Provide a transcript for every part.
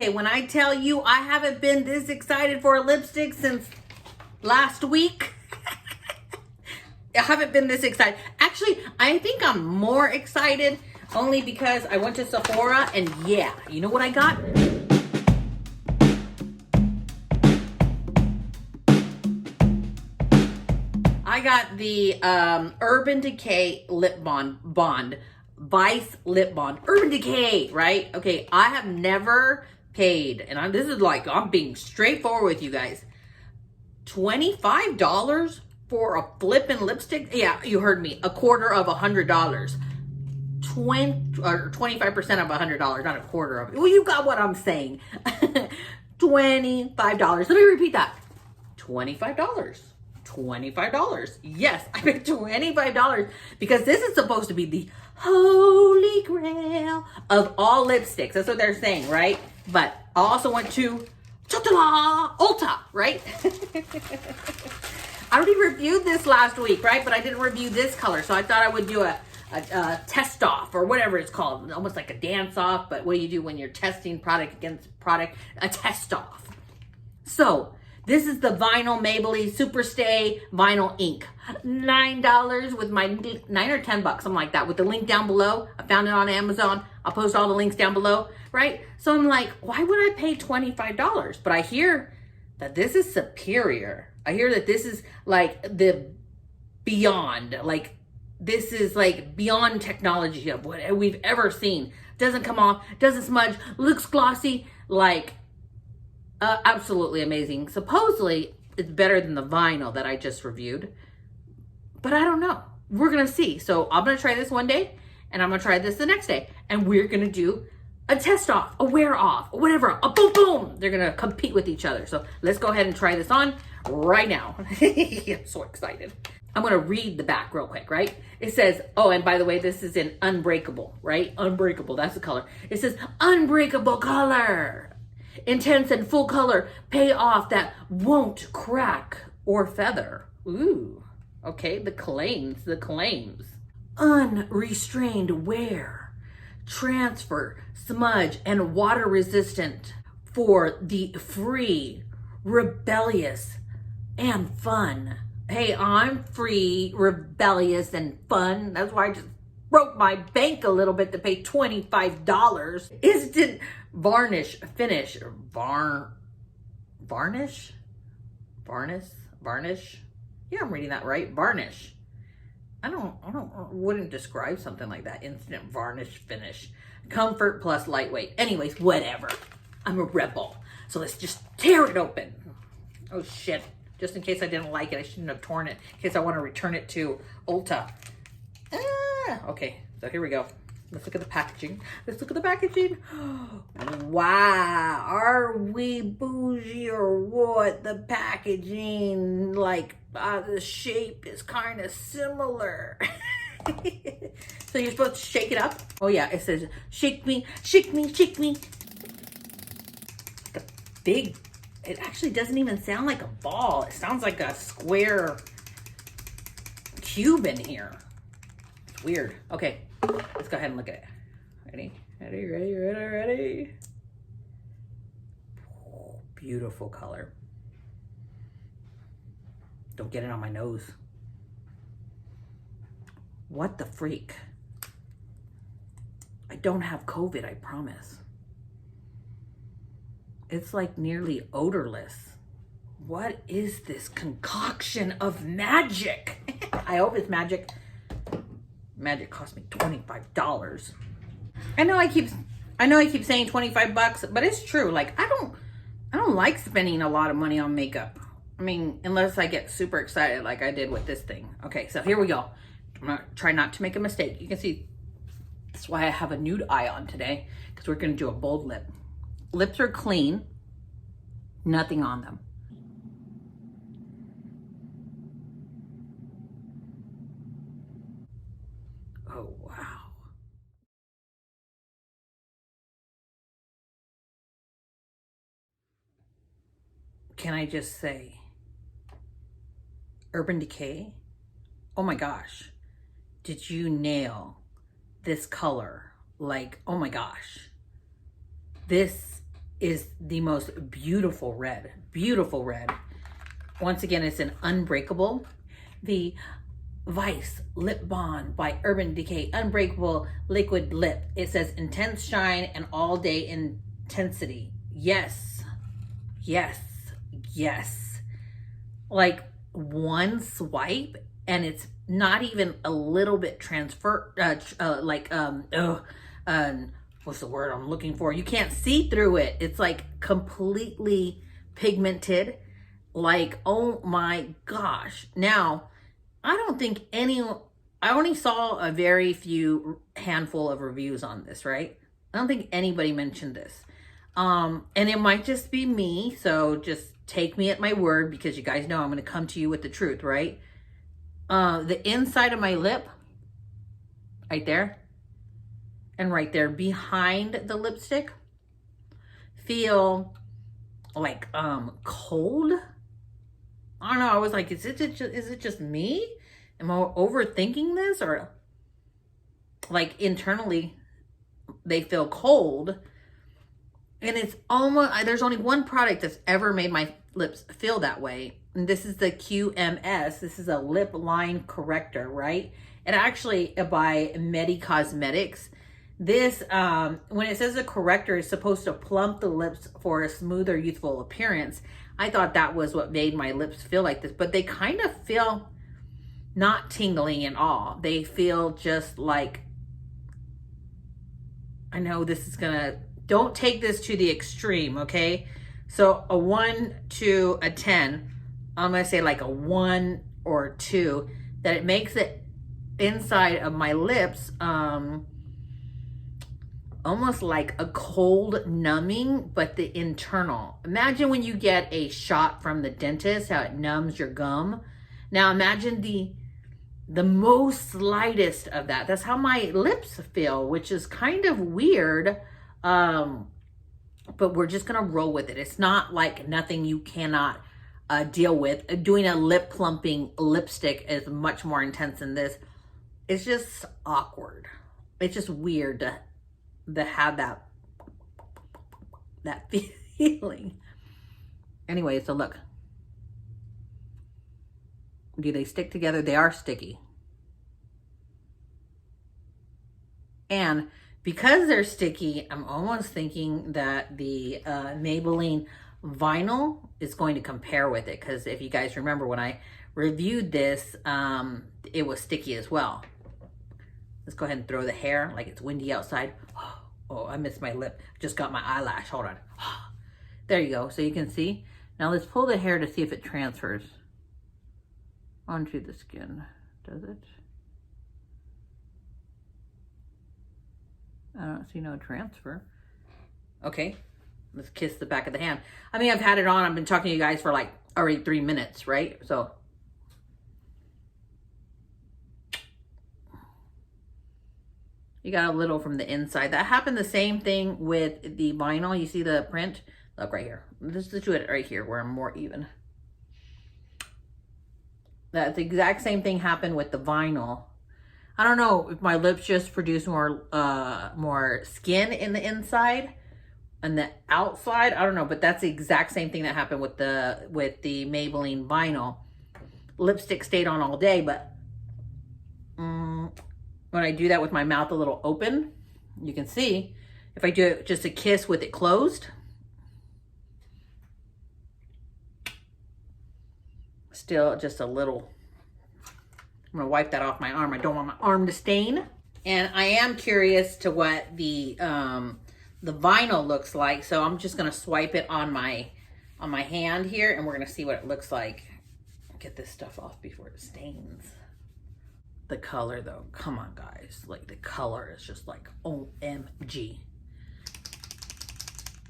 Hey, when I tell you I haven't been this excited for a lipstick since last week, I haven't been this excited. Actually, I think I'm more excited only because I went to Sephora and yeah, you know what I got? I got the Urban Decay Lip Bond, Vice Lip Bond. Urban Decay, right? Okay, I have never paid, and this is like, I'm being straightforward with you guys, $25 for a flippin' lipstick? Yeah, you heard me, a quarter of $100. 20 or 25% of $100, not a quarter of it. Well, you got what I'm saying. $25. Let me repeat that. $25. $25. Yes, I paid $25 because this is supposed to be the holy grail of all lipsticks. That's what they're saying, right? But I also went to Ulta, right? I already reviewed this last week, right? But I didn't review this color, so I thought I would do a test off or whatever it's called, almost like a dance off, but what do you do when you're testing product against product? A test off. So this is the vinyl Maybelline Superstay Vinyl Ink. $9 with my, $9 or $10, something like that, with the link down below. I found it on Amazon. I'll post all the links down below, right? So I'm like, why would I pay $25? But I hear that this is superior. I hear that this is like the beyond, like this is like beyond technology of what we've ever seen. Doesn't come off, doesn't smudge, looks glossy, like absolutely amazing. Supposedly it's better than the vinyl that I just reviewed, but I don't know. We're gonna see. So I'm gonna try this one day and I'm gonna try this the next day, and we're gonna do a test off, a wear off, whatever, a boom boom. They're gonna compete with each other. So let's go ahead and try this on right now. I'm so excited. I'm gonna read the back real quick, right? It says, oh, and by the way, this is in Unbreakable, right? Unbreakable, that's the color. It says Unbreakable color. Intense and full color payoff that won't crack or feather. Ooh, okay, the claims. Unrestrained wear, transfer, smudge, and water resistant for the free, rebellious, and fun. Hey, I'm free, rebellious, and fun. That's why I just broke my bank a little bit to pay $25. Instant varnish finish. Varnish? Yeah, I'm reading that right. Varnish. I wouldn't describe something like that. Instant varnish finish. Comfort plus lightweight. Anyways, whatever. I'm a rebel. So let's just tear it open. Oh shit. Just in case I didn't like it, I shouldn't have torn it. In case I want to return it to Ulta. Okay, so here we go. Let's look at the packaging. Wow, are we bougie or what? The packaging, like, the shape is kind of similar. So you're supposed to shake it up? Oh yeah, it says, shake me, shake me, shake me. Like a big, it actually doesn't even sound like a ball. It sounds like a square cube in here. It's weird. Okay, let's go ahead and look at it. Ready. Oh, beautiful color. Don't get it on my nose. What the freak? I don't have COVID, I promise. It's like nearly odorless. What is this concoction of magic? I hope it's magic. Magic cost me $25. I know I keep saying $25, but it's true. Like I don't like spending a lot of money on makeup. I mean, unless I get super excited like I did with this thing. Okay, so here we go. I'm gonna try not to make a mistake. You can see that's why I have a nude eye on today, because we're gonna do a bold lip. Lips are clean, nothing on them. Oh, wow. Can I just say, Urban Decay? Oh my gosh. Did you nail this color? Like, oh my gosh. This is the most beautiful red. Beautiful red. Once again, it's an Unbreakable. The Vice Lip Bond by Urban Decay Unbreakable Liquid Lip. It says intense shine and all day intensity. Yes. Yes. Yes. Like one swipe and it's not even a little bit what's the word I'm looking for? You can't see through it. It's like completely pigmented. Like, oh my gosh. Now, I only saw a very few handful of reviews on this, right? I don't think anybody mentioned this. And it might just be me, so just take me at my word because you guys know I'm going to come to you with the truth, right? The inside of my lip, right there, and right there behind the lipstick, feel like cold. I don't know. I was like, is it just me? Am I overthinking this? Or like internally they feel cold. And it's almost, there's only one product that's ever made my lips feel that way. And this is the QMS. This is a lip line corrector, right? And actually by Medi Cosmetics. This, when it says a corrector is supposed to plump the lips for a smoother, youthful appearance, I thought that was what made my lips feel like this. But they kind of feel not tingling at all. They feel just like, I know this is gonna, don't take this to the extreme, okay? So a 1 to a 10, I'm gonna say like a 1 or 2, that it makes it inside of my lips, almost like a cold numbing, but the internal. Imagine when you get a shot from the dentist, how it numbs your gum. Now imagine the most slightest of that. That's how my lips feel, which is kind of weird. But we're just gonna roll with it. It's not like nothing you cannot deal with. Doing a lip plumping lipstick is much more intense than this. It's just awkward. It's just weird to have that feeling. Anyway, so look. Do they stick together? They are sticky. And because they're sticky, I'm almost thinking that the Maybelline vinyl is going to compare with it. Because if you guys remember when I reviewed this, it was sticky as well. Let's go ahead and throw the hair like it's windy outside. Oh, I missed my lip. Just got my eyelash. Hold on. There you go. So you can see. Now let's pull the hair to see if it transfers onto the skin. Does it? I don't see no transfer. Okay. Let's kiss the back of the hand. I mean, I've had it on. I've been talking to you guys for like already 3 minutes, right? So you got a little from the inside. That happened the same thing with the vinyl. You see the print? Look right here. Let's do it right here where I'm more even. That's the exact same thing happened with the vinyl. I don't know if my lips just produce more skin in the inside and the outside. I don't know, but that's the exact same thing that happened with the Maybelline vinyl. Lipstick stayed on all day, but when I do that with my mouth a little open, you can see if I do just a kiss with it closed, still just a little. I'm gonna wipe that off my arm. I don't want my arm to stain. And I am curious to what the vinyl looks like. So I'm just gonna swipe it on my hand here, and we're gonna see what it looks like. Get this stuff off before it stains. The color though, come on guys. Like the color is just like OMG.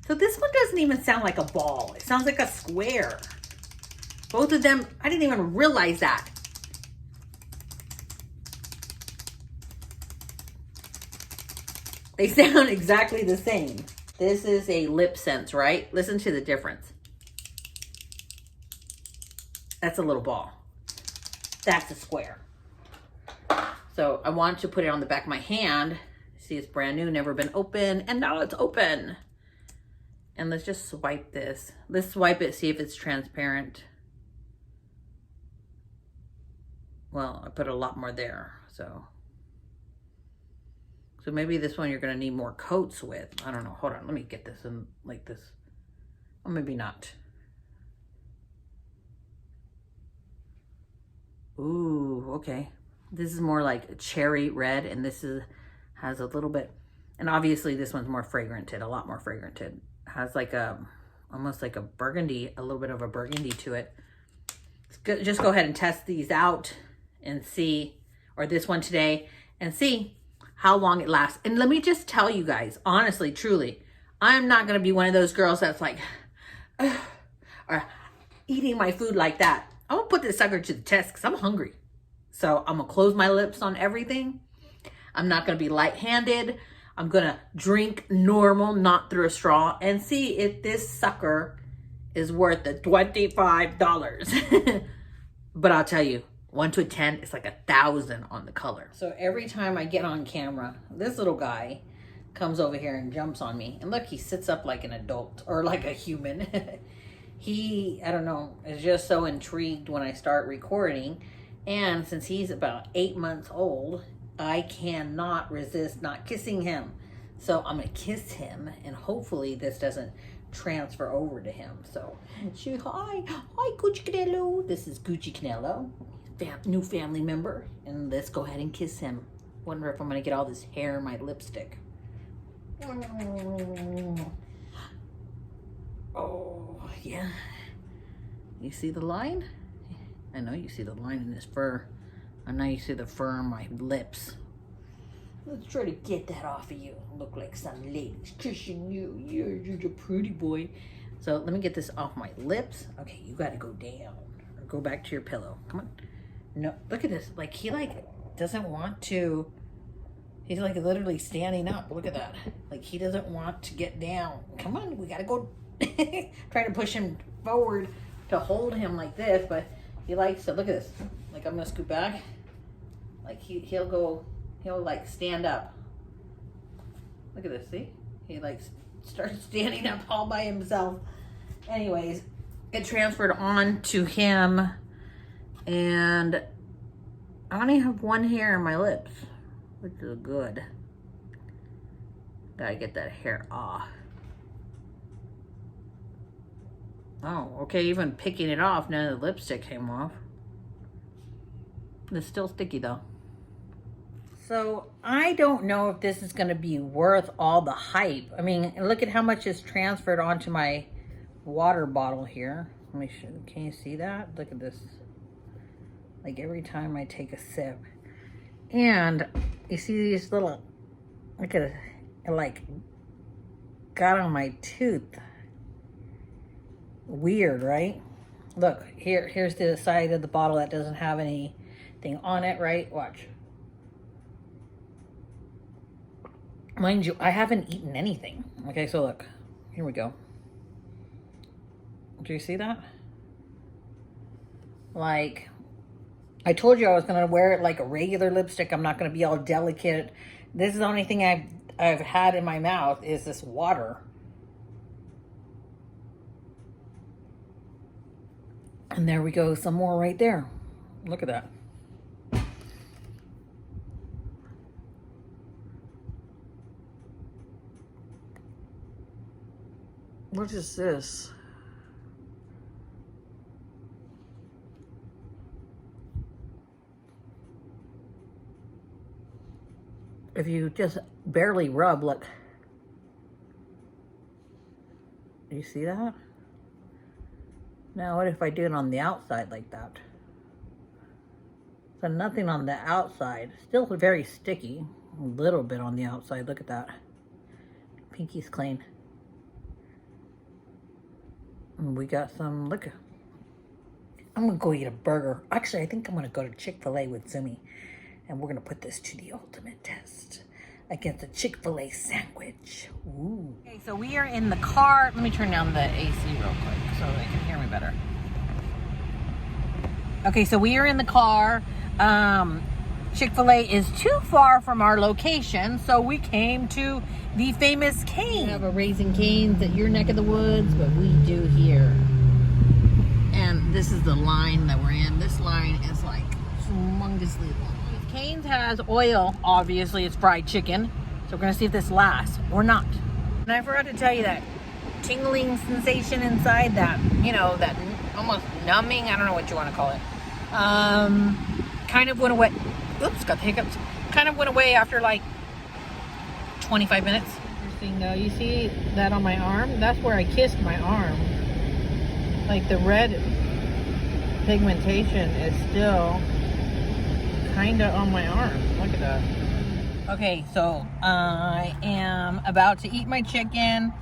So this one doesn't even sound like a ball. It sounds like a square. Both of them, I didn't even realize that. They sound exactly the same. This is a Lip Sense, right? Listen to the difference. That's a little ball. That's a square. So I want to put it on the back of my hand. See, it's brand new, never been open, and now it's open. And let's just swipe this. Let's swipe it, see if it's transparent. Well, I put a lot more there, so maybe this one you're gonna need more coats with. I don't know, hold on, let me get this in like this. Or maybe not. Ooh, okay. This is more like cherry red, and this has a little bit, and obviously this one's more fragranted, a lot more fragranted. Has like almost like a burgundy, a little bit of a burgundy to it. Just go ahead and test these out and see, or this one today, and see how long it lasts. And let me just tell you guys, honestly, truly, I'm not gonna be one of those girls that's like, or eating my food like that. I'm gonna put this sucker to the test because I'm hungry. So I'm gonna close my lips on everything. I'm not gonna be light-handed. I'm gonna drink normal, not through a straw, and see if this sucker is worth the $25. But I'll tell you, 1 to 10, it's like 1,000 on the color. So every time I get on camera, this little guy comes over here and jumps on me. And look, he sits up like an adult or like a human. He, I don't know, is just so intrigued when I start recording. And since he's about 8 months old, I cannot resist not kissing him. So I'm gonna kiss him, and hopefully this doesn't transfer over to him. So, hi Gucci Canelo. This is Gucci Canelo, new family member. And let's go ahead and kiss him. Wonder if I'm gonna get all this hair in my lipstick. Oh, yeah. You see the line? I know you see the line in his fur. I know you see the fur on my lips. Let's try to get that off of you. Look like some lady's kissing you. You're a pretty boy. So let me get this off my lips. Okay, you gotta go down. Or go back to your pillow. Come on. No, look at this. Like, he like doesn't want to. He's like literally standing up. Look at that. Like, he doesn't want to get down. Come on, we gotta go. Try to push him forward to hold him like this, but he likes to, look at this. Like, I'm gonna scoot back. Like, he'll like stand up. Look at this, see? He like starts standing up all by himself. Anyways, it transferred on to him, and I only have one hair in my lips, which is good. Gotta get that hair off. Oh, okay, even picking it off, none of the lipstick came off. It's still sticky though. So I don't know if this is gonna be worth all the hype. I mean, look at how much is transferred onto my water bottle here. Let me show, can you see that? Look at this. Like every time I take a sip. And you see these little, look at it, it like got on my tooth. Weird, right? Look, here's the side of the bottle that doesn't have anything on it, right? Watch. Mind you, I haven't eaten anything. Okay, so look, here we go. Do you see that? Like, I told you I was gonna wear it like a regular lipstick. I'm not gonna be all delicate. This is the only thing I've had in my mouth is this water. And there we go, some more right there. Look at that. What is this? If you just barely rub, look. Do you see that? Now, what if I do it on the outside like that? So nothing on the outside. Still very sticky. A little bit on the outside. Look at that. Pinky's clean. And we got some, look. I'm going to go eat a burger. Actually, I think I'm going to go to Chick-fil-A with Zumi. And we're going to put this to the ultimate test against a Chick-fil-A sandwich. Ooh. Okay, so we are in the car. Let me turn down the AC real quick so they can hear me better. Okay, so we are in the car. Chick-fil-A is too far from our location, so we came to the famous Cane. We have a Raising Cane's at your neck of the woods, but we do here. And this is the line that we're in. This line is like humongously long. Cane's has oil, obviously it's fried chicken, so we're gonna see if this lasts or not. And I forgot to tell you that tingling sensation inside, that, you know, that almost numbing, I don't know what you want to call it, kind of went away. Oops, got the hiccups. Kind of went away after like 25 minutes. Interesting though, you see that on my arm? That's where I kissed my arm. Like the red pigmentation is still kind of on my arm. Look at that. Okay, so I am about to eat my chicken.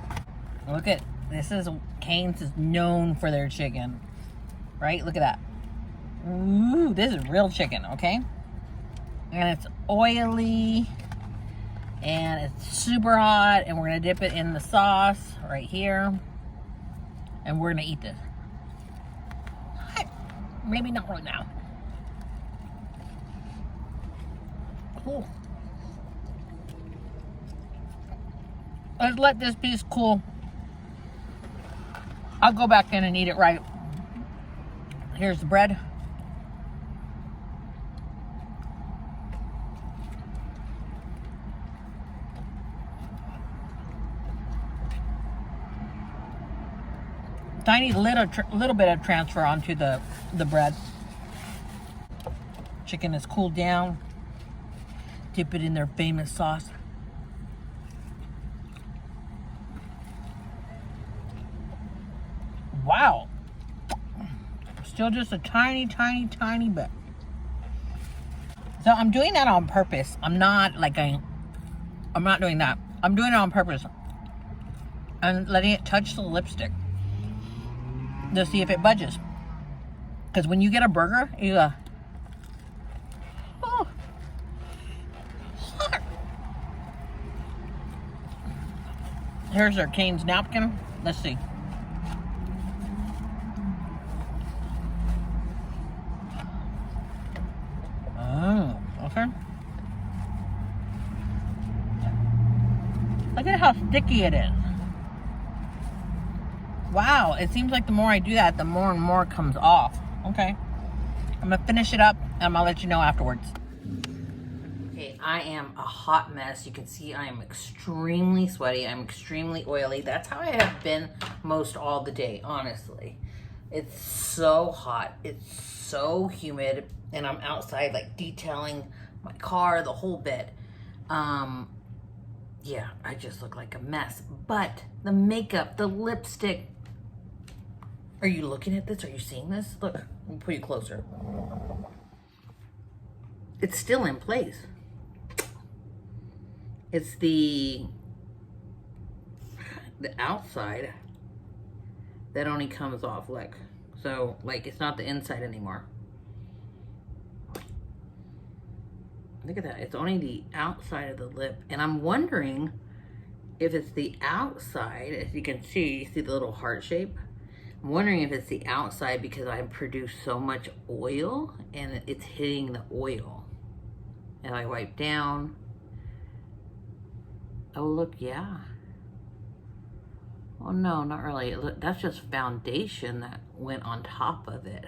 Look at, this is, Cane's is known for their chicken, right? Look at that. Ooh, this is real chicken, okay? And it's oily, and it's super hot, and we're gonna dip it in the sauce right here, and we're gonna eat this. Maybe not right now. Ooh. Let's let this piece cool. I'll go back in and eat it right. Here's the bread. Tiny little bit of transfer onto the bread. Chicken is cooled down. Dip it in their famous sauce. Wow. Still just a tiny bit. So I'm doing that on purpose. I'm not doing that. I'm doing it on purpose. And letting it touch the lipstick to see if it budges. Because when you get a burger, you go, oh. Here's our Cane's napkin. Let's see. Oh, okay. Look at how sticky it is. Wow, it seems like the more I do that, the more and more comes off. Okay. I'm gonna finish it up and I'm gonna let you know afterwards. Okay, I am a hot mess. You can see I am extremely sweaty. I'm extremely oily. That's how I have been most all the day, honestly. It's so hot. It's so humid. And I'm outside like detailing my car, the whole bit. Yeah, I just look like a mess. But the makeup, the lipstick. Are you looking at this? Are you seeing this? Look, let me put you closer. It's still in place. It's the outside that only comes off, like, so like it's not the inside anymore. Look at that, it's only the outside of the lip. And I'm wondering if it's the outside, as you can see the little heart shape. I'm wondering if it's the outside because I produce so much oil and it's hitting the oil. And I wipe down. Oh, look, yeah. Oh, no, not really. Look, that's just foundation that went on top of it.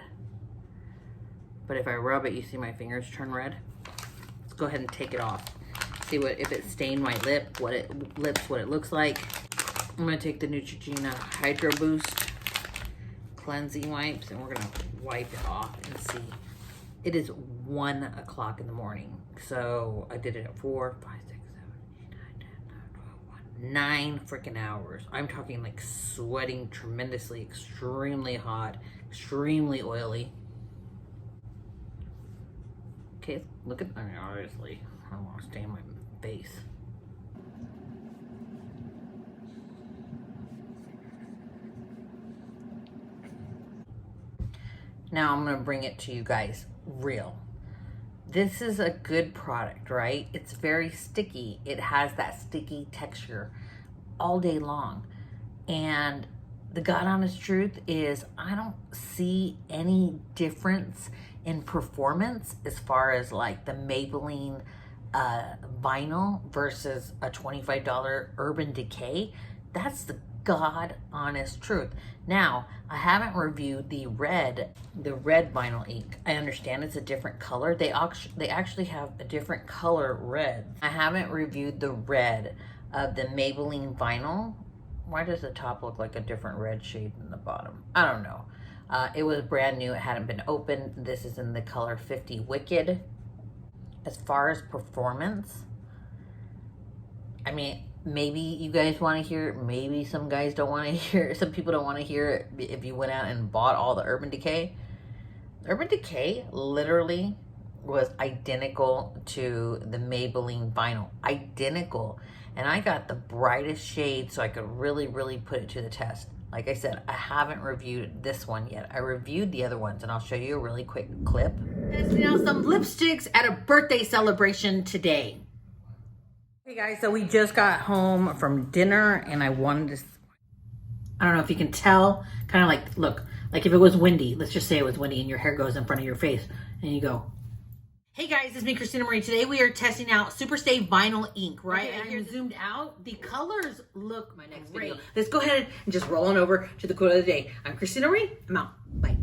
But if I rub it, you see my fingers turn red? Let's go ahead and take it off. See what, if it stained my lip, what it looks like. I'm gonna take the Neutrogena Hydro Boost cleansing wipes and we're gonna wipe it off and see. It is 1 o'clock in the morning. So I did it at 4, 5, 6, 7, 8, 9, 10, 11, 12, 9 freaking hours. I'm talking like sweating tremendously, extremely hot, extremely oily. Okay, look at, I mean, obviously, I don't want to stain my face. Now I'm going to bring it to you guys real. This is a good product, right? It's very sticky. It has that sticky texture all day long. And the God honest truth is I don't see any difference in performance as far as like the Maybelline vinyl versus a $25 Urban Decay. That's the God honest truth. Now, I haven't reviewed the red vinyl ink. I understand it's a different color. They actually have a different color red. I haven't reviewed the red of the Maybelline vinyl. Why does the top look like a different red shade than the bottom? I don't know. It was brand new. It hadn't been opened. This is in the color 50 Wicked. As far as performance, I mean, maybe you guys want to hear it. Maybe some guys don't want to hear it. Some people don't want to hear it if you went out and bought all the Urban Decay. Urban Decay literally was identical to the Maybelline vinyl. Identical. And I got the brightest shade so I could really, really put it to the test. Like I said, I haven't reviewed this one yet. I reviewed the other ones, and I'll show you a really quick clip. Testing out some lipsticks at a birthday celebration today. Hey guys, so we just got home from dinner, and I wanted to, I don't know if you can tell, kind of like, look, like if it was windy, let's just say it was windy and your hair goes in front of your face, and you go, hey guys, it's me, Christina Marie. Today we are testing out Superstay Vinyl Ink, right? Okay, and here zoomed out, the colors look my next great. Video. Let's go ahead and just roll on over to the quote of the day. I'm Christina Marie. I'm out. Bye.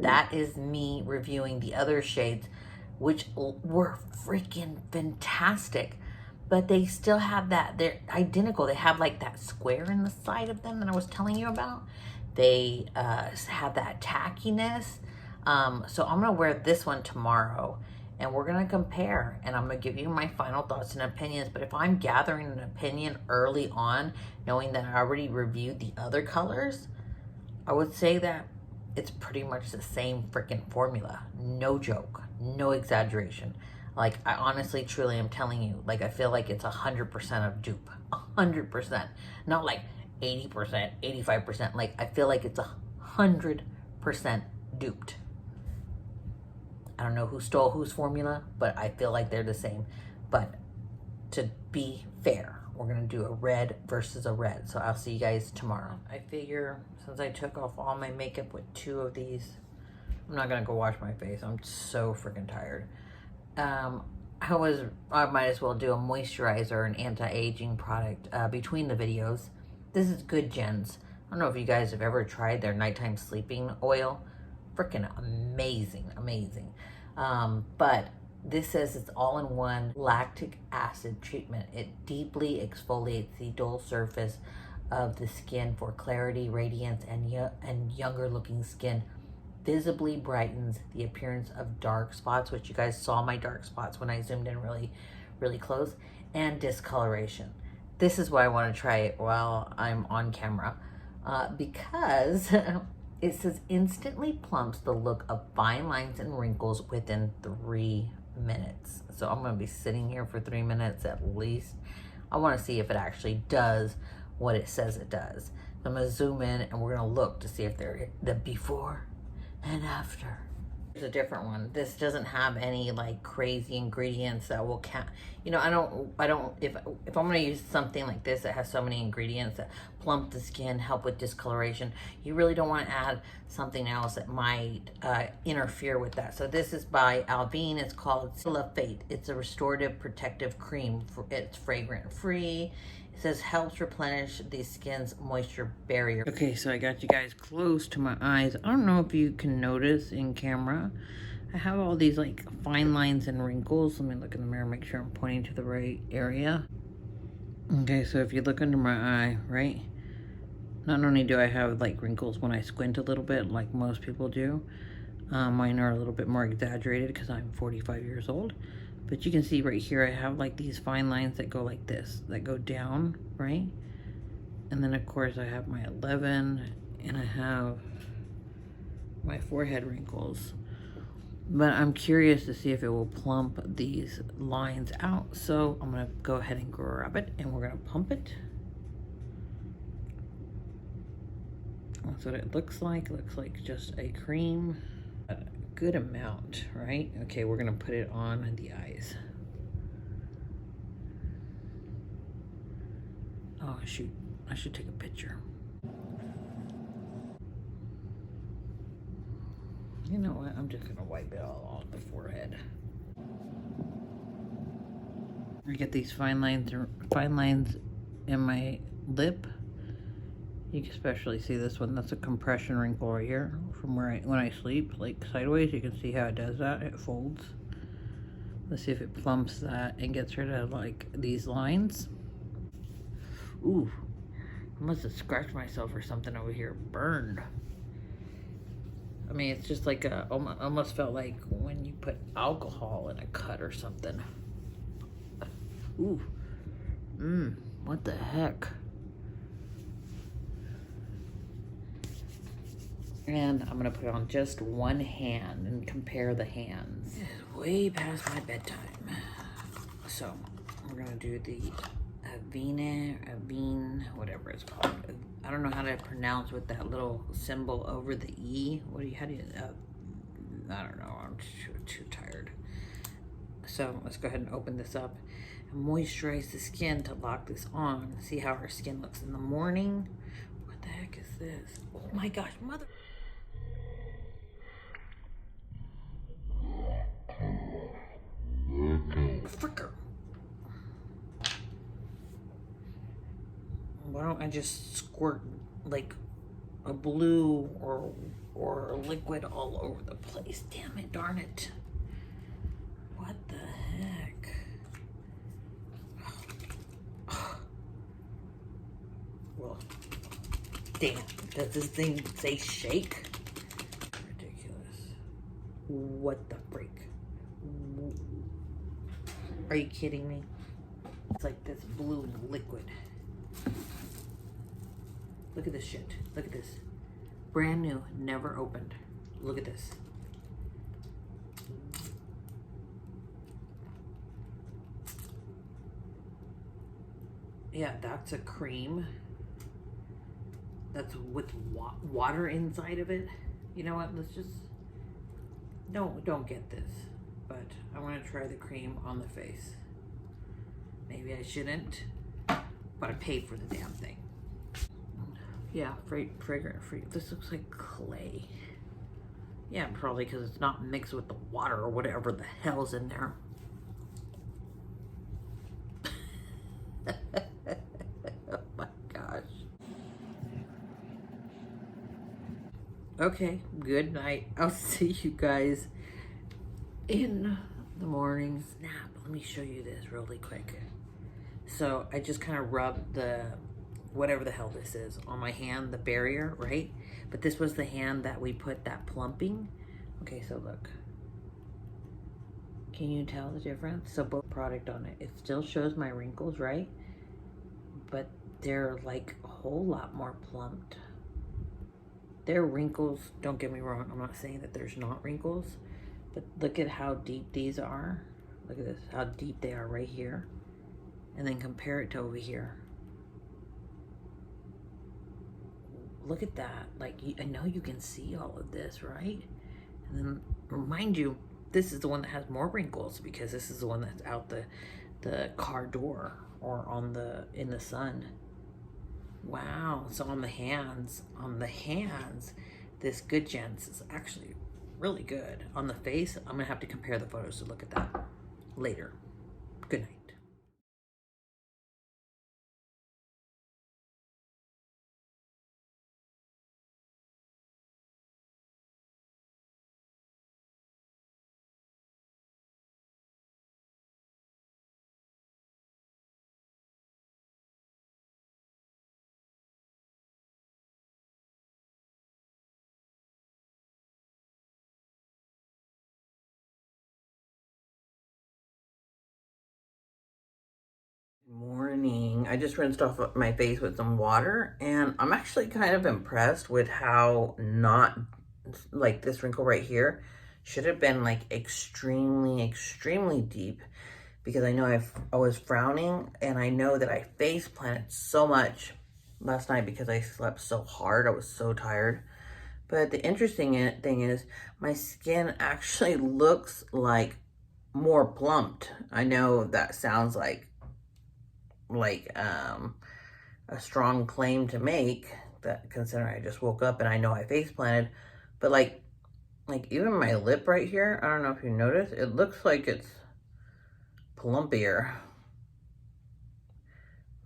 That is me reviewing the other shades, which were freaking fantastic. But they still have that, they're identical. They have like that square in the side of them that I was telling you about. They have that tackiness. So I'm gonna wear this one tomorrow, and we're gonna compare, and I'm gonna give you my final thoughts and opinions. But if I'm gathering an opinion early on, knowing that I already reviewed the other colors, I would say that it's pretty much the same freaking formula. No joke, no exaggeration. Like, I honestly, truly am telling you, like, I feel like it's 100% of dupe. 100%. Not like 80%, 85%. Like, I feel like it's 100% duped. I don't know who stole whose formula, but I feel like they're the same. But to be fair, we're going to do a red versus a red. So I'll see you guys tomorrow. I figure since I took off all my makeup with 2 of these, I'm not going to go wash my face. I'm so freaking tired. I might as well do a moisturizer and anti-aging product between the videos. This is Good Gens. I don't know if you guys have ever tried their nighttime sleeping oil. Freaking amazing, amazing. But this says it's all-in-one lactic acid treatment. It deeply exfoliates the dull surface of the skin for clarity, radiance, and younger looking skin. Visibly brightens the appearance of dark spots, which you guys saw my dark spots when I zoomed in really, really close, and discoloration. This is why I want to try it while I'm on camera, because it says instantly plumps the look of fine lines and wrinkles within 3 minutes. So I'm going to be sitting here for 3 minutes at least. I want to see if it actually does what it says it does. So I'm going to zoom in, and we're going to look to see if they're the before and after. There's a different one. This doesn't have any like crazy ingredients that will count. You know, I don't, if I'm gonna use something like this that has so many ingredients that plump the skin, help with discoloration, you really don't want to add something else that might interfere with that. So this is by Alvine. It's called Fate. It's a restorative protective cream. It's fragrant free. It says helps replenish the skin's moisture barrier. Okay, so I got you guys close to my eyes. I don't know if you can notice in camera, I have all these like fine lines and wrinkles. Let me look in the mirror, make sure I'm pointing to the right area. Okay, so if you look under my eye, right? Not only do I have like wrinkles when I squint a little bit, like most people do, mine are a little bit more exaggerated because I'm 45 years old. But you can see right here, I have like these fine lines that go like this, that go down, right? And then of course I have my 11, and I have my forehead wrinkles. But I'm curious to see if it will plump these lines out. So I'm gonna go ahead and grab it, and we're gonna pump it. That's what it looks like. It looks like just a cream. A good amount, right? Okay, we're gonna put it on the eyes. Oh shoot, I should take a picture. You know what? I'm just gonna wipe it all on the forehead. I get these fine lines in my lip. You can especially see this one. That's a compression wrinkle right here from where when I sleep, like sideways. You can see how it does that. It folds. Let's see if it plumps that and gets rid of like these lines. Ooh, I must have scratched myself or something over here. Burned. I mean, it's just like almost felt like when you put alcohol in a cut or something. Ooh. What the heck? And I'm gonna put it on just one hand and compare the hands. It's way past my bedtime. So we're gonna do the Avene, whatever it's called. I don't know how to pronounce with that little symbol over the E. How do you, I don't know, I'm too tired. So let's go ahead and open this up and moisturize the skin to lock this on. See how her skin looks in the morning. What the heck is this? Oh my gosh, mother. Fricker. Why don't I just squirt like a blue or a liquid all over the place? Damn it, darn it. What the heck? Well, damn. Does this thing say shake? Ridiculous. What the freak? Are you kidding me? It's like this blue liquid. Look at this shit. Look at this. Brand new, never opened. Look at this. Yeah, that's a cream. That's with water inside of it. You know what? Let's just... Don't get this. But I want to try the cream on the face. Maybe I shouldn't, but I paid for the damn thing. Yeah, fragrant free. This looks like clay. Yeah, probably because it's not mixed with the water or whatever the hell's in there. Oh my gosh. Okay, good night. I'll see you guys in the morning. Snap, let me show you this really quick. So I just kind of rubbed the whatever the hell this is on my hand, the barrier, right? But this was the hand that we put that plumping. Okay, so look. Can you tell the difference? So both product on it. It still shows my wrinkles, right? But they're like a whole lot more plumped. They're wrinkles, don't get me wrong. I'm not saying that there's not wrinkles, but look at how deep these are. Look at this, how deep they are right here. And then compare it to over here. Look at that. Like, I know you can see all of this, right? And then remind you, this is the one that has more wrinkles because this is the one that's out the car door or in the sun. Wow. So on the hands, this Good Gents is actually really good. On the face, I'm gonna have to compare the photos to look at that later. Good night. Morning. I just rinsed off my face with some water and I'm actually kind of impressed with how not like this wrinkle right here should have been like extremely deep because I know I was frowning and I know that I face planted so much last night because I slept so hard. I was so tired. But the interesting thing is my skin actually looks like more plumped. I know that sounds like a strong claim to make, that considering I just woke up and I know I face planted, but like like even my lip right here, I don't know if you notice, it looks like it's plumpier.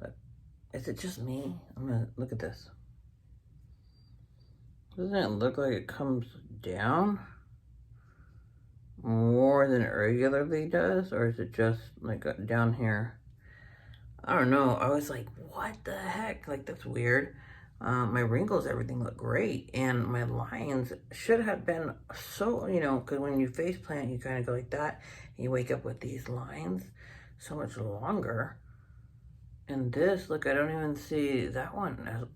But is it just me? I'm gonna look at this. Doesn't it look like it comes down more than it regularly does? Or is it just like down here? I don't know. I was like, what the heck? Like, that's weird. My wrinkles, everything looked great. And my lines should have been so, you know, because when you face plant, you kind of go like that. And you wake up with these lines so much longer. And this, look, I don't even see that one.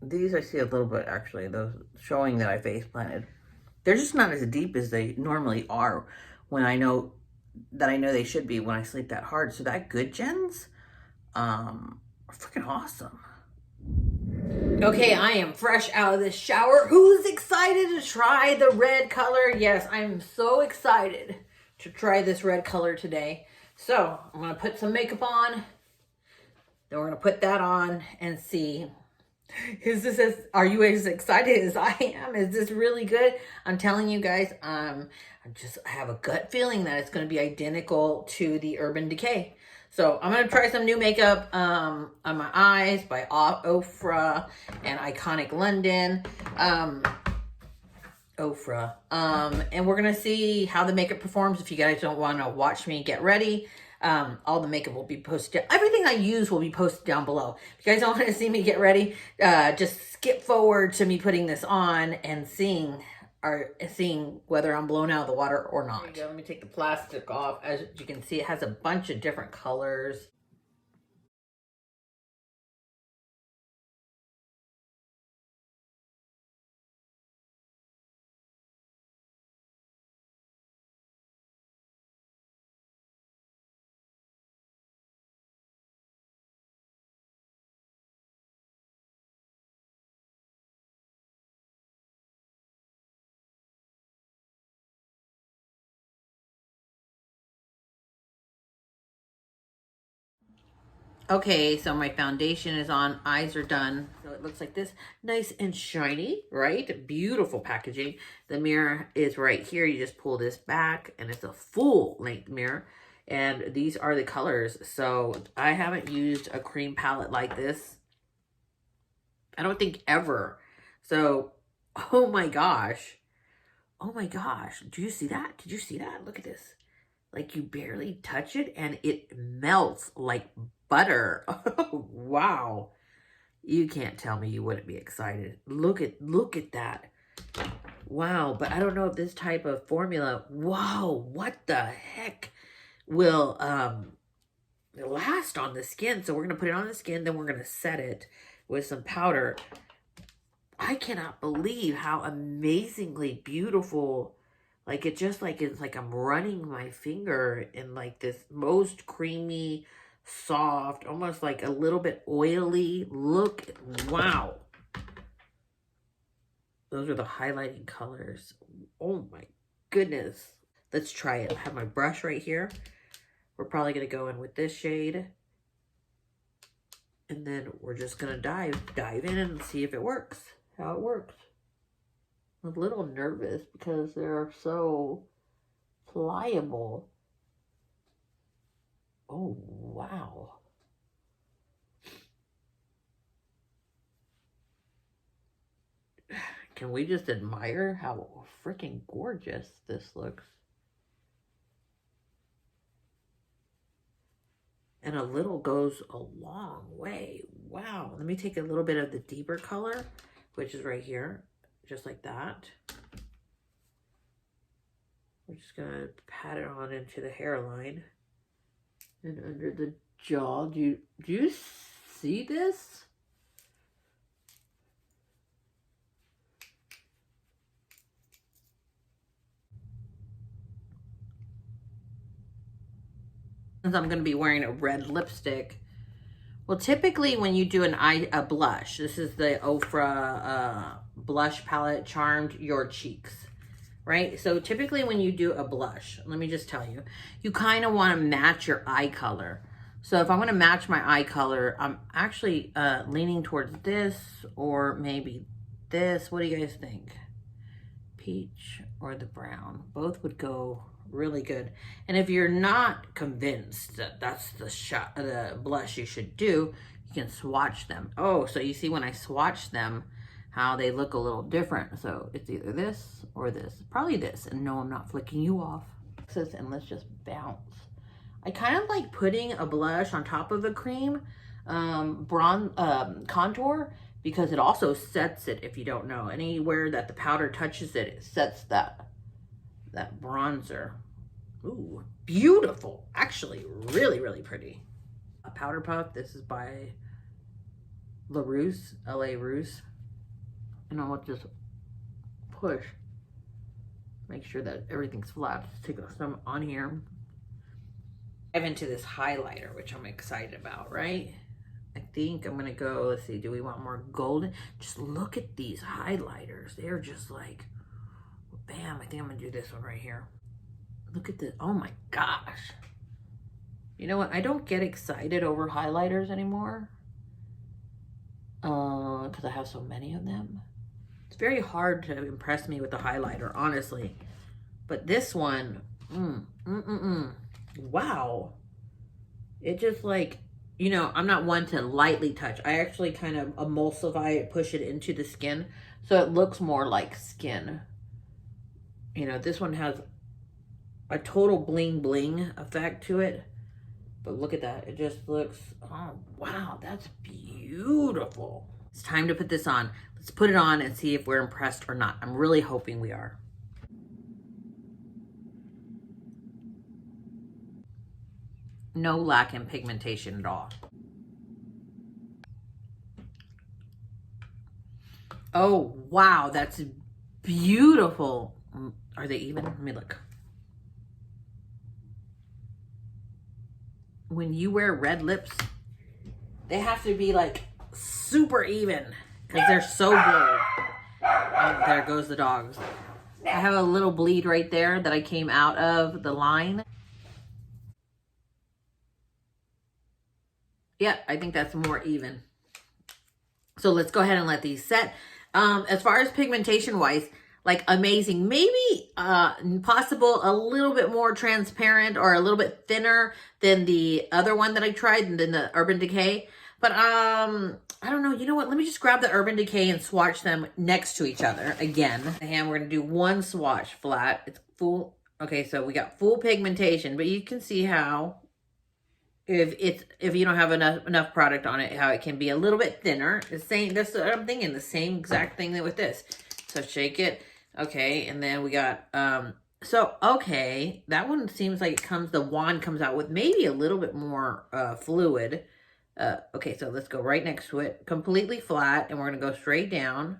These I see a little bit, actually, those showing that I face planted. They're just not as deep as they normally are when I know they should be when I sleep that hard. So that Good Gens, freaking awesome. Okay, I am fresh out of this shower. Who's excited to try the red color? Yes, I'm so excited to try this red color today. So I'm gonna put some makeup on. Then we're gonna put that on and see. Are you as excited as I am? Is this really good? I'm telling you guys, I have a gut feeling that it's gonna be identical to the Urban Decay. So I'm gonna try some new makeup on my eyes by Ofra and Iconic London. Ofra. And we're gonna see how the makeup performs. If you guys don't want to watch me get ready, all the makeup will be posted. Everything I use will be posted down below. If you guys don't want to see me get ready, just skip forward to me putting this on and seeing whether I'm blown out of the water or not. There you go. Let me take the plastic off. As you can see, it has a bunch of different colors. Okay, so my foundation is on, eyes are done. So it looks like this, nice and shiny, right? Beautiful packaging. The mirror is right here. You just pull this back and it's a full length mirror. And these are the colors. So I haven't used a cream palette like this, I don't think ever. So, oh my gosh. Oh my gosh. Do you see that? Did you see that? Look at this. Like you barely touch it and it melts like butter. Oh, wow. You can't tell me you wouldn't be excited. Look at that. Wow, but I don't know if this type of formula, wow, what the heck will last on the skin. So we're going to put it on the skin, then we're going to set it with some powder. I cannot believe how amazingly beautiful. Like it's like I'm running my finger in like this most creamy, soft, almost like a little bit oily look. Wow. Those are the highlighting colors. Oh my goodness. Let's try it. I have my brush right here. We're probably going to go in with this shade. And then we're just going to dive in and see if it works. How it works. I'm a little nervous because they're so pliable. Oh, wow. Can we just admire how freaking gorgeous this looks? And a little goes a long way. Wow. Let me take a little bit of the deeper color, which is right here, just like that. We're just going to pat it on into the hairline and under the jaw. Do you see this? Since I'm going to be wearing a red lipstick, well, typically when you do a blush, this is the Ofra blush palette, Charmed Your Cheeks, right? So typically when you do a blush, let me just tell you, you kind of want to match your eye color. So if I'm going to match my eye color, I'm actually leaning towards this or maybe this. What do you guys think? Peach. or the brown. Both would go really good. And if you're not convinced that that's the blush you should do, you can swatch them. Oh, so you see when I swatch them, how they look a little different. So it's either this or this. Probably this. And no, I'm not flicking you off. And let's just bounce. I kind of like putting a blush on top of a cream contour, because it also sets it. If you don't know, anywhere that the powder touches it, it sets that bronzer. Ooh, beautiful. Actually, really, really pretty. A powder puff. This is by La Rousse. And I'll just push. Make sure that everything's flat. Just take some on here. Dive into this highlighter, which I'm excited about, right? I think I'm gonna go, let's see, do we want more golden? Just look at these highlighters. They're just like, bam, I think I'm gonna do this one right here. Look at this, oh my gosh. You know what, I don't get excited over highlighters anymore. Because I have so many of them. It's very hard to impress me with the highlighter, honestly. But this one, wow. It just like, you know, I'm not one to lightly touch. I actually kind of emulsify it, push it into the skin, so it looks more like skin. You know, this one has a total bling bling effect to it. But look at that. It just looks, oh, wow, that's beautiful. It's time to put this on. Let's put it on and see if we're impressed or not. I'm really hoping we are. No lack in pigmentation at all. Oh, wow, that's beautiful. Are they even? Let me look. When you wear red lips, they have to be like super even because they're so blurred. Oh, there goes the dogs. I have a little bleed right there that I came out of the line. Yeah, I think that's more even. So let's go ahead and let these set. As far as pigmentation wise, like amazing. Maybe possible a little bit more transparent or a little bit thinner than the other one that I tried, than the Urban Decay. But I don't know. You know what? Let me just grab the Urban Decay and swatch them next to each other again. And we're going to do one swatch flat. It's full. Okay, so we got full pigmentation, but you can see how if you don't have enough product on it, how it can be a little bit thinner. The same, that's what I'm thinking, the same exact thing with this. So shake it. Okay, and then we got, so, okay, that one seems like it comes, the wand comes out with maybe a little bit more fluid. Okay, so let's go right next to it. Completely flat, and we're going to go straight down.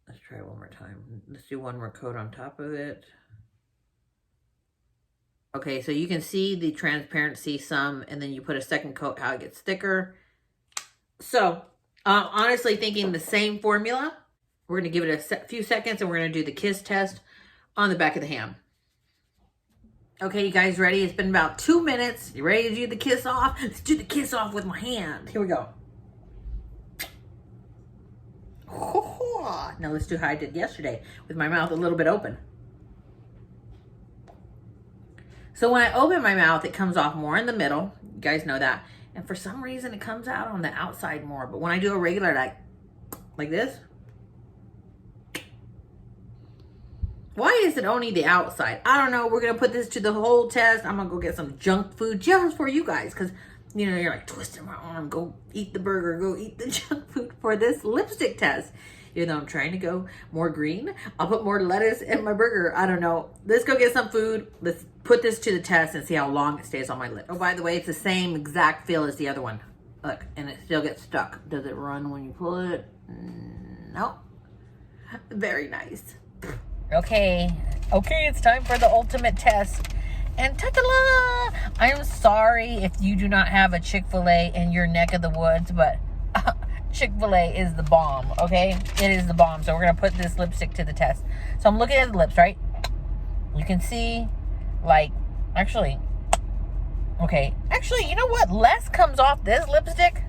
Let's try it one more time. Let's do one more coat on top of it. Okay, so you can see the transparency some, and then you put a second coat, how it gets thicker. So, honestly thinking the same formula. We're going to give it a few seconds, and we're going to do the kiss test on the back of the hand. Okay, you guys ready? It's been about 2 minutes. You ready to do the kiss off? Let's do the kiss off with my hand. Here we go. Now let's do how I did yesterday with my mouth a little bit open. So when I open my mouth, it comes off more in the middle. You guys know that. And for some reason, it comes out on the outside more. But when I do a regular, like this, why is it only the outside? I don't know. We're going to put this to the whole test. I'm going to go get some junk food just for you guys. Because, you know, you're like twisting my arm. Go eat the burger. Go eat the junk food for this lipstick test. Even though I'm trying to go more green, I'll put more lettuce in my burger. I don't know. Let's go get some food. Let's put this to the test and see how long it stays on my lip. Oh, by the way, it's the same exact feel as the other one. Look, and it still gets stuck. Does it run when you pull it? No. Very nice. Okay, it's time for the ultimate test. And ta-da! I'm sorry if you do not have a Chick-fil-A in your neck of the woods, but Chick-fil-A is the bomb, okay? It is the bomb. So we're going to put this lipstick to the test. So I'm looking at the lips, right? You can see, like, actually, okay. Actually, you know what? Less comes off this lipstick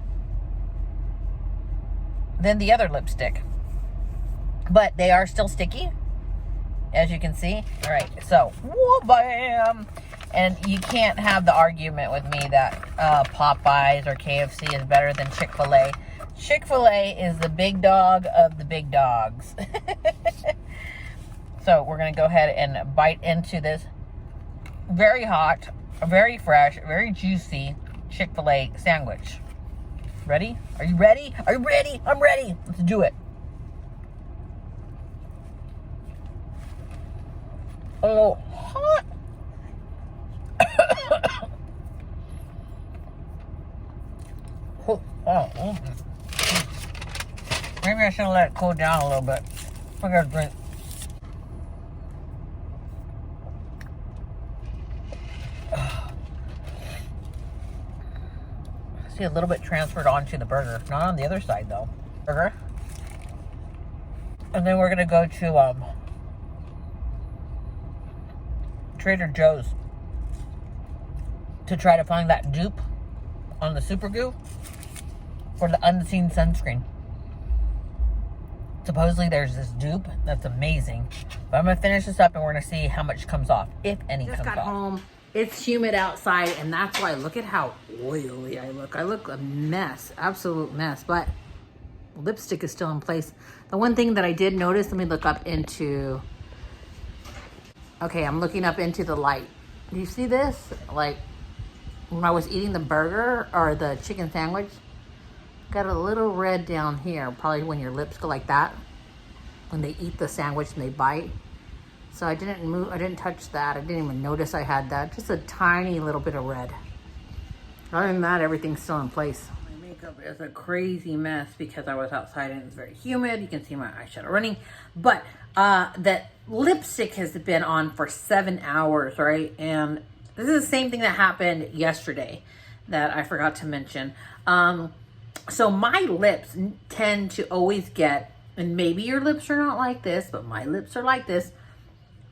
than the other lipstick. But they are still sticky. as you can see. All right, so, whoa, bam! And you can't have the argument with me that Popeyes or KFC is better than Chick-fil-A. Chick-fil-A is the big dog of the big dogs. So we're going to go ahead and bite into this very hot, very fresh, very juicy Chick-fil-A sandwich. Ready? Are you ready? Are you ready? I'm ready. Let's do it. A little hot. Oh. Maybe I should let it cool down a little bit. I gotta drink. See a little bit transferred onto the burger. Not on the other side though. Burger. And then we're gonna go to Trader Joe's to try to find that dupe on the super glue for the unseen sunscreen. Supposedly there's this dupe that's amazing. But I'm gonna finish this up and we're gonna see how much comes off, if any comes off. Just got home. It's humid outside, and that's why look at how oily I look. I look a mess, absolute mess, but lipstick is still in place. The one thing that I did notice, let me look up into, okay, I'm looking up into the light. Do you see this? Like when I was eating the burger or the chicken sandwich, got a little red down here, probably when your lips go like that, when they eat the sandwich and they bite. So I didn't move, I didn't touch that. I didn't even notice I had that. Just a tiny little bit of red. Other than that, everything's still in place. My makeup is a crazy mess because I was outside and it's very humid. You can see my eyeshadow running. But that lipstick has been on for 7 hours, right? And this is the same thing that happened yesterday that I forgot to mention. So my lips tend to always get, and maybe your lips are not like this, but my lips are like this,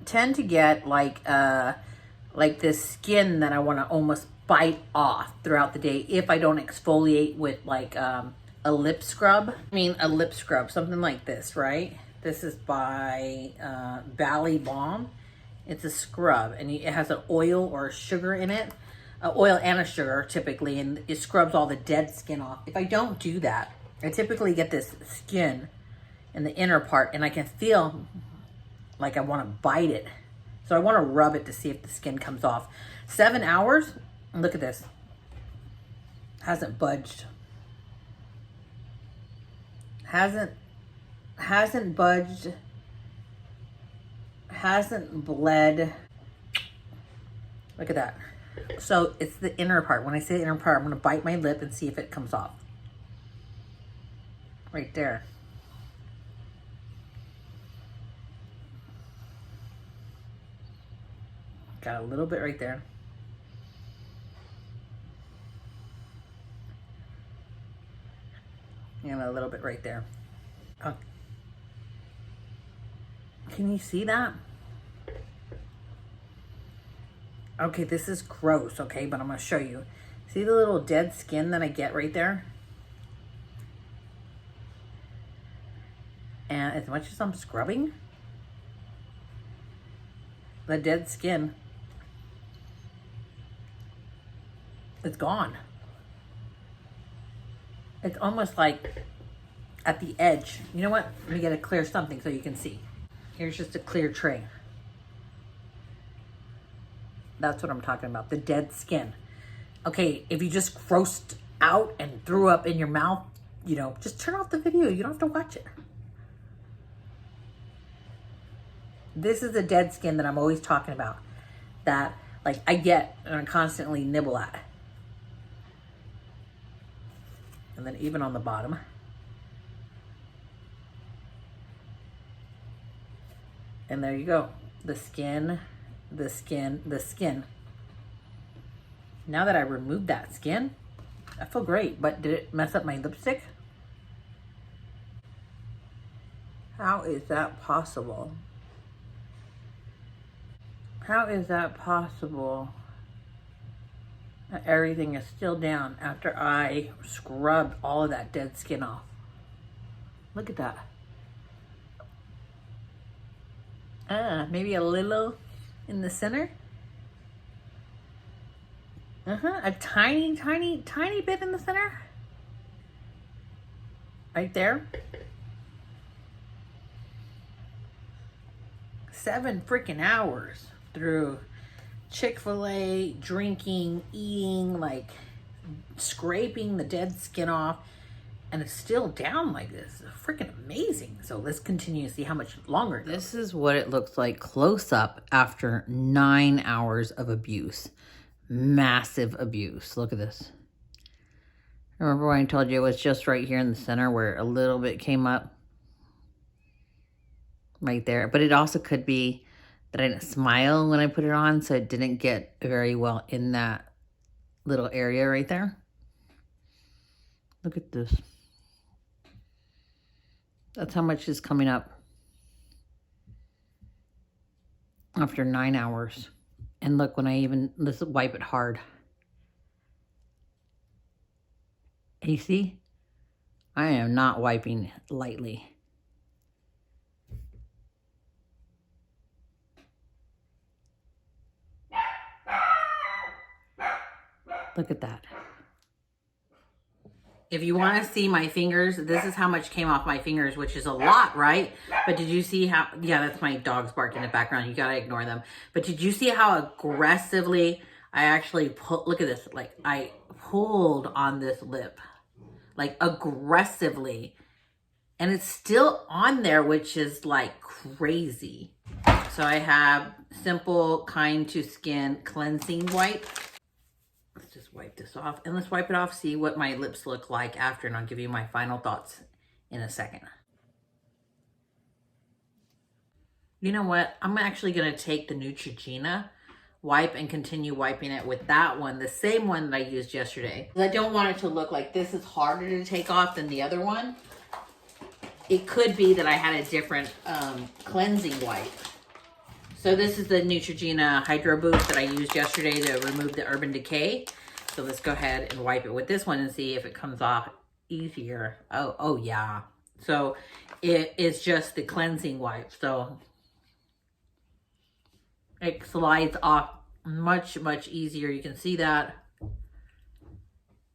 tend to get like this skin that I want to almost bite off throughout the day if I don't exfoliate with like a lip scrub. I mean a lip scrub, something like this, right? This is by Valley Balm. It's a scrub and it has an oil or a sugar in it. Oil and a sugar typically, and it scrubs all the dead skin off. If I don't do that, I typically get this skin in the inner part and I can feel like I want to bite it. So I want to rub it to see if the skin comes off. 7 hours, and look at this. Hasn't budged. Hasn't budged. Hasn't bled. Look at that. So it's the inner part. When I say the inner part, I'm going to bite my lip and see if it comes off. Right there. Got a little bit right there. And a little bit right there. Oh. Can you see that? Okay, this is gross, okay, but I'm going to show you. See the little dead skin that I get right there? And as much as I'm scrubbing, the dead skin, it's gone. It's almost like at the edge. You know what? Let me get a clear something so you can see. Here's just a clear tray. That's what I'm talking about, the dead skin. Okay, if you just grossed out and threw up in your mouth, you know, just turn off the video. You don't have to watch it. This is the dead skin that I'm always talking about. That, like, I get and I constantly nibble at. And then even on the bottom. And there you go. The skin, the skin, the skin. Now that I removed that skin, I feel great. But did it mess up my lipstick? How is that possible? How is that possible? Everything is still down after I scrubbed all of that dead skin off. Look at that. Maybe a little in the center. A tiny, tiny, tiny bit in the center. Right there. 7 freaking hours through Chick-fil-A, drinking, eating, like scraping the dead skin off, and it's still down like this. It's freaking amazing. So let's continue to see how much longer it goes. This is what it looks like close up after 9 hours of abuse. Massive abuse. Look at this. Remember when I told you it was just right here in the center where a little bit came up? Right there. But it also could be that I didn't smile when I put it on, so it didn't get very well in that little area right there. Look at this. That's how much is coming up after 9 hours. And look, when let's wipe it hard. You see? I am not wiping lightly. Look at that. If you want to see my fingers, this is how much came off my fingers, which is a lot, right? But did you see how, yeah, that's my dogs barking in the background. You got to ignore them. But did you see how aggressively I actually pulled, look at this, like I pulled on this lip, like aggressively. And it's still on there, which is like crazy. So I have Simple Kind to Skin Cleansing Wipe. Let's just wipe this off, and let's wipe it off, see what my lips look like after, and I'll give you my final thoughts in a second. You know what? I'm actually going to take the Neutrogena wipe and continue wiping it with that one, the same one that I used yesterday. I don't want it to look like this is harder to take off than the other one. It could be that I had a different cleansing wipe. So this is the Neutrogena Hydro Boost that I used yesterday to remove the Urban Decay. So let's go ahead and wipe it with this one and see if it comes off easier. Oh yeah. So it is just the cleansing wipe. So it slides off much, much easier. You can see that.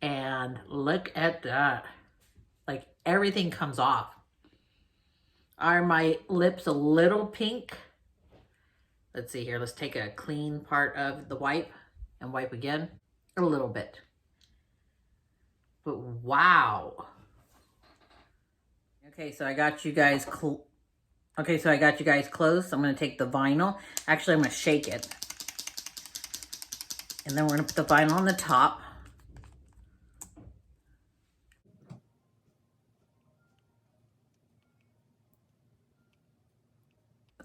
And look at that. Like everything comes off. Are my lips a little pink? Let's see here. Let's take a clean part of the wipe and wipe again. A little bit. But wow. Okay, so I got you guys close. I'm going to take the vinyl. Actually, I'm going to shake it. And then we're going to put the vinyl on the top.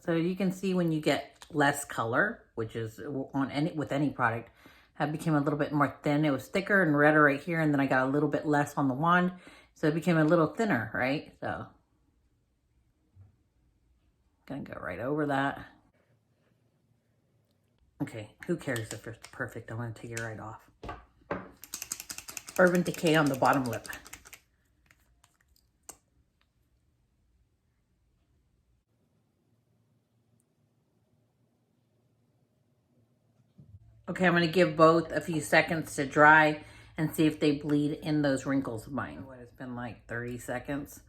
So you can see when you get less color, which is with any product, it became a little bit more thin. It was thicker and redder right here, and then I got a little bit less on the wand, so it became a little thinner, right? So gonna go right over that. Okay, who cares if it's perfect? I'm gonna take it right off. Urban Decay on the bottom lip. Okay, I'm going to give both a few seconds to dry and see if they bleed in those wrinkles of mine. What, it's been like 30 seconds.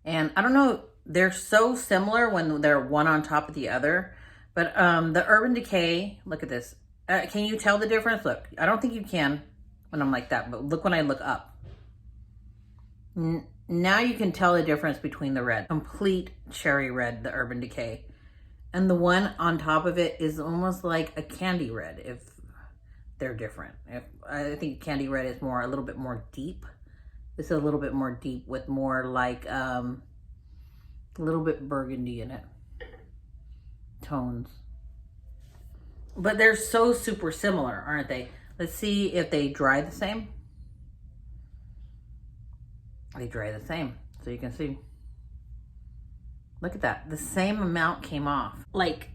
And I don't know, they're so similar when they're one on top of the other. But the Urban Decay, look at this. Can you tell the difference? Look, I don't think you can when I'm like that, but look when I look up. Now you can tell the difference between the red. Complete cherry red, the Urban Decay. And the one on top of it is almost like a candy red, if they're different. I think candy red is a little bit more deep. This is a little bit more deep with more like a little bit burgundy in it. Tones. But they're so super similar, aren't they? Let's see if they dry the same. They dry the same, so you can see. Look at that. The same amount came off. Like,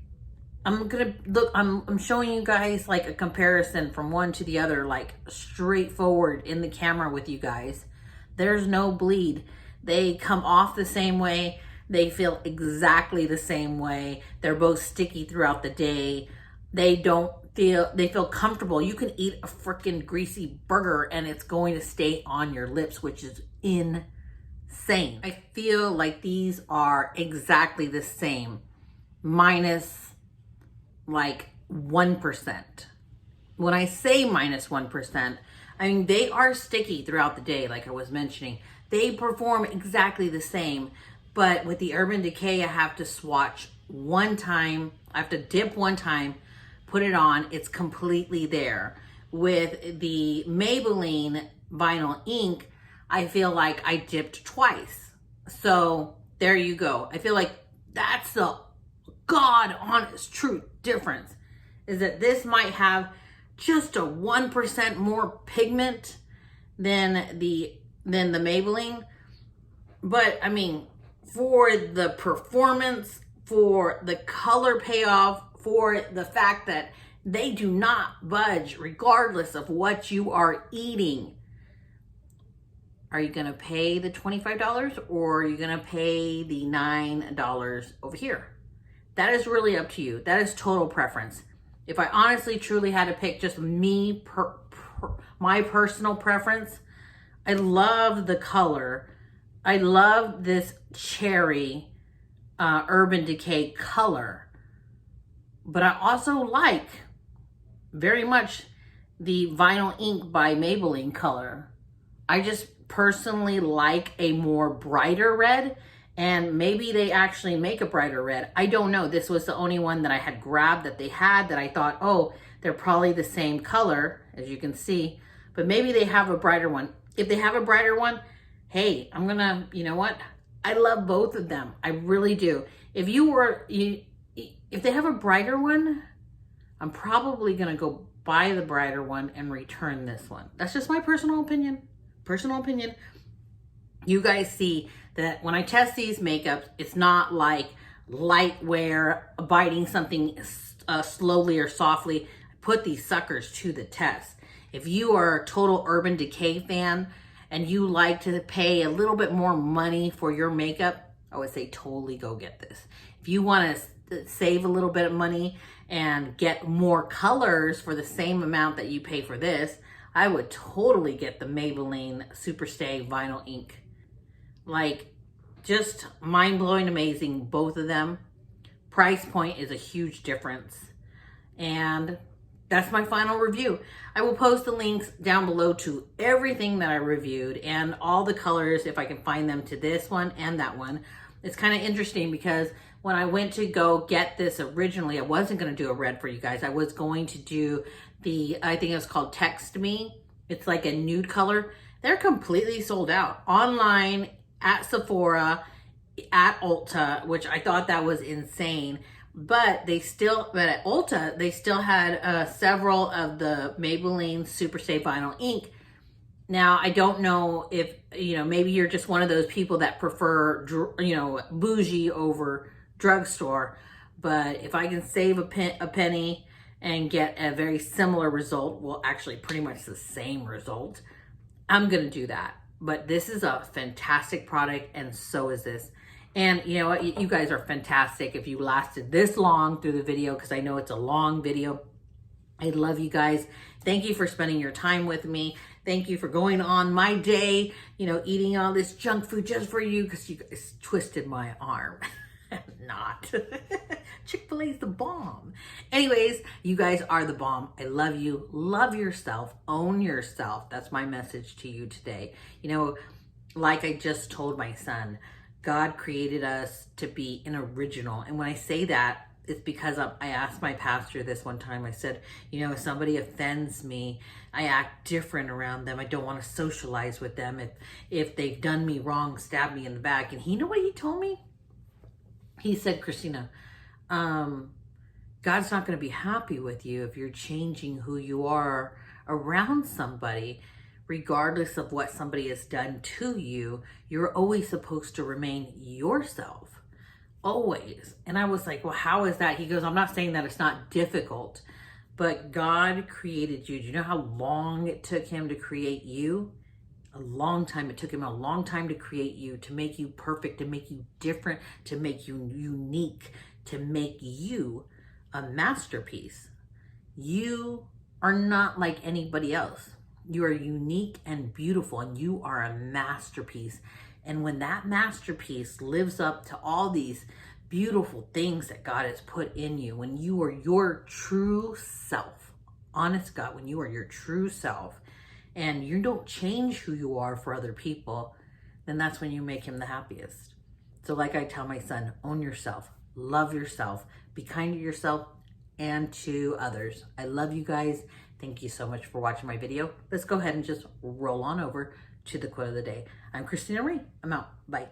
I'm showing you guys like a comparison from one to the other, like straightforward in the camera with you guys. There's no bleed. They come off the same way. They feel exactly the same way. They're both sticky throughout the day. They feel comfortable. You can eat a freaking greasy burger and it's going to stay on your lips, which is insane. I feel like these are exactly the same, minus like 1%. When I say minus 1%, I mean, they are sticky throughout the day, like I was mentioning. They perform exactly the same, but with the Urban Decay, I have to swatch one time. I have to dip one time, put it on. It's completely there. With the Maybelline Vinyl Ink, I feel like I dipped twice. So there you go. I feel like that's the God honest truth difference, is that this might have just a 1% more pigment than the Maybelline. But I mean, for the performance, for the color payoff, for the fact that they do not budge regardless of what you are eating. Are you gonna pay the $25 or are you gonna pay the $9 over here? That is really up to you. That is total preference. If I honestly truly had to pick just me, my personal preference, I love the color. I love this cherry Urban Decay color. But I also like very much the Vinyl Ink by Maybelline color. I just personally like a more brighter red, and maybe they actually make a brighter red. I don't know. This was the only one that I had grabbed that they had that I thought, oh, they're probably the same color, as you can see, but maybe they have a brighter one. If they have a brighter one, hey, I'm gonna, you know what? I love both of them. I really do. If they have a brighter one, I'm probably gonna go buy the brighter one and return this one. That's just my personal opinion. You guys see that when I test these makeups, it's not like light wear, biting something slowly or softly. I put these suckers to the test. If you are a total Urban Decay fan and you like to pay a little bit more money for your makeup, I would say totally go get this. If you want to save a little bit of money and get more colors for the same amount that you pay for this, I would totally get the Maybelline Superstay Vinyl Ink. Like, just mind-blowing amazing, both of them. Price point is a huge difference. And that's my final review. I will post the links down below to everything that I reviewed and all the colors, if I can find them, to this one and that one. It's kind of interesting because when I went to go get this originally, I wasn't going to do a red for you guys. I was going to do I think it's called Text Me. It's like a nude color. They're completely sold out online, at Sephora, at Ulta, which I thought that was insane. But at Ulta, they still had several of the Maybelline Superstay Vinyl Ink. Now, I don't know if, maybe you're just one of those people that prefer, bougie over drugstore. But if I can save a penny and get a very similar result, well, actually pretty much the same result, I'm going to do that. But this is a fantastic product, and so is this. And you know what? You guys are fantastic if you lasted this long through the video, because I know it's a long video. I love you guys. Thank you for spending your time with me. Thank you for going on my day, eating all this junk food just for you, because you guys twisted my arm. Not. Chick-fil-A's the bomb. Anyways, you guys are the bomb. I love you. Love yourself. Own yourself. That's my message to you today. Like I just told my son, God created us to be an original. And when I say that, it's because I asked my pastor this one time. I said, if somebody offends me, I act different around them. I don't want to socialize with them. If they've done me wrong, stab me in the back. And you know what he told me? He said, Christina, God's not going to be happy with you if you're changing who you are around somebody, regardless of what somebody has done to you. You're always supposed to remain yourself, always. And I was like, well, how is that? He goes, I'm not saying that it's not difficult, but God created you. Do you know how long it took him to create you? a long time. It took him a long time to create you, to make you perfect, to make you different, to make you unique, to make you a masterpiece. You are not like anybody else. You are unique and beautiful, and you are a masterpiece. And when that masterpiece lives up to all these beautiful things that God has put in you, when you are your true self, honest God, when you are your true self, and you don't change who you are for other people, then that's when you make him the happiest. So like I tell my son, own yourself, love yourself, be kind to yourself and to others. I love you guys. Thank you so much for watching my video. Let's go ahead and just roll on over to the quote of the day. I'm Christina Marie. I'm out. Bye.